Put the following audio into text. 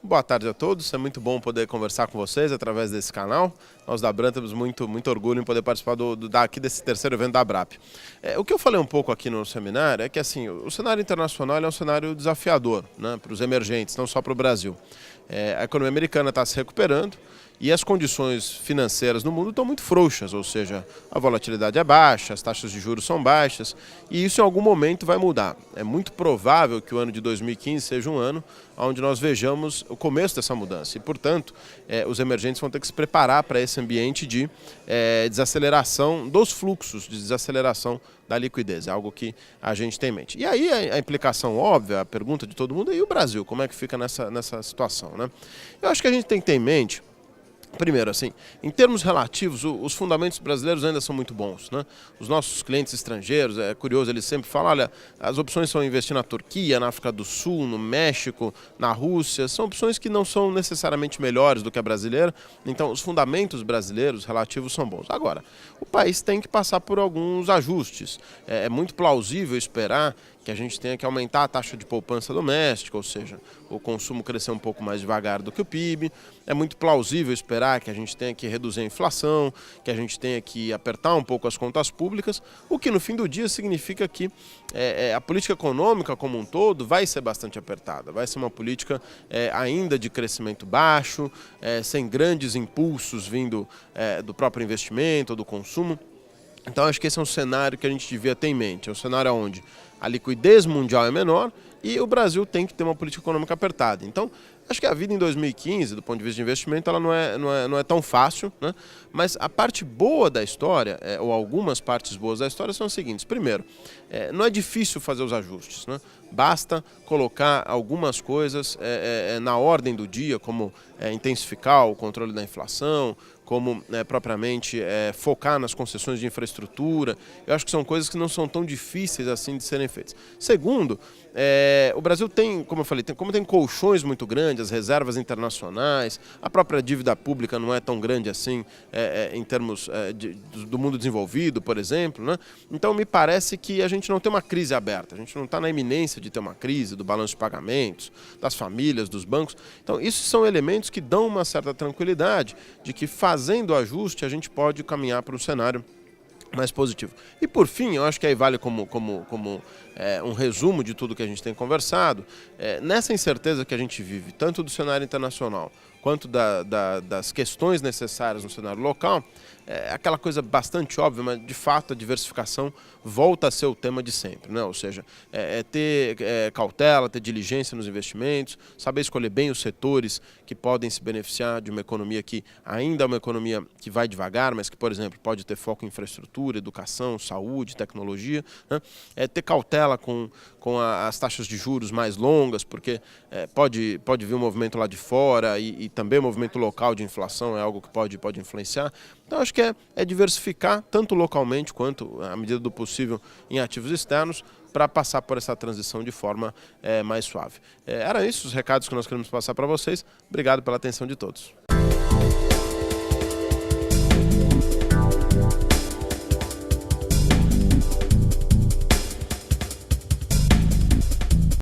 Boa tarde a todos, é muito bom poder conversar com vocês através desse canal. Nós da Bran temos muito orgulho em poder participar aqui desse terceiro evento da Abrap. O que eu falei um pouco aqui no seminário é que assim, o cenário internacional é um cenário desafiador, né, para os emergentes, não só para o Brasil. A economia americana está se recuperando e as condições financeiras no mundo estão muito frouxas, ou seja, a volatilidade é baixa, as taxas de juros são baixas e isso em algum momento vai mudar. É muito provável que o ano de 2015 seja um ano onde nós vejamos o começo dessa mudança e, portanto, os emergentes vão ter que se preparar para esse ambiente de desaceleração dos fluxos, de desaceleração da liquidez, é algo que a gente tem em mente. E aí a implicação óbvia, a pergunta de todo mundo é: e o Brasil, como é que fica nessa situação, né? Eu acho que a gente tem que ter em mente, primeiro, assim, em termos relativos, os fundamentos brasileiros ainda são muito bons, né? Os nossos clientes estrangeiros, é curioso, eles sempre falam: olha, as opções são investir na Turquia, na África do Sul, no México, na Rússia, são opções que não são necessariamente melhores do que a brasileira, então os fundamentos brasileiros relativos são bons. Agora, o país tem que passar por alguns ajustes. É muito plausível esperar que a gente tenha que aumentar a taxa de poupança doméstica, ou seja, o consumo crescer um pouco mais devagar do que o PIB. É muito plausível esperar que a gente tenha que reduzir a inflação, que a gente tenha que apertar um pouco as contas públicas, o que no fim do dia significa que a política econômica como um todo vai ser bastante apertada, vai ser uma política ainda de crescimento baixo, sem grandes impulsos vindo do próprio investimento ou do consumo. Então acho que esse é um cenário que a gente devia ter em mente, é um cenário onde a liquidez mundial é menor e o Brasil tem que ter uma política econômica apertada. Então, acho que a vida em 2015, do ponto de vista de investimento, ela não é tão fácil, né? Mas a parte boa da história, ou algumas partes boas da história, são as seguintes. Primeiro, não é difícil fazer os ajustes, né? Basta colocar algumas coisas na ordem do dia, como intensificar o controle da inflação, como propriamente focar nas concessões de infraestrutura. Eu acho que são coisas que não são tão difíceis assim de serem feitas. Segundo, o Brasil tem, como eu falei, como tem colchões muito grandes, as reservas internacionais, a própria dívida pública não é tão grande assim em termos do mundo desenvolvido, por exemplo, né? Então me parece que a gente não tem uma crise aberta, a gente não está na iminência de ter uma crise do balanço de pagamentos, das famílias, dos bancos. Então isso são elementos que dão uma certa tranquilidade de que fazendo o ajuste a gente pode caminhar para um cenário mais positivo. E por fim, eu acho que aí vale como um resumo de tudo que a gente tem conversado, nessa incerteza que a gente vive, tanto do cenário internacional quanto das questões necessárias no cenário local, aquela coisa bastante óbvia, mas de fato a diversificação volta a ser o tema de sempre, né? Ou seja, ter cautela, ter diligência nos investimentos, saber escolher bem os setores que podem se beneficiar de uma economia que ainda é uma economia que vai devagar, mas que, por exemplo, pode ter foco em infraestrutura, educação, saúde, tecnologia, né? Ter cautela com as taxas de juros mais longas, porque pode vir um movimento lá de fora e também o movimento local de inflação é algo que pode influenciar. Então acho que é diversificar tanto localmente quanto, à medida do possível, em ativos externos, para passar por essa transição de forma mais suave. Eram esses os recados que nós queremos passar para vocês. Obrigado pela atenção de todos.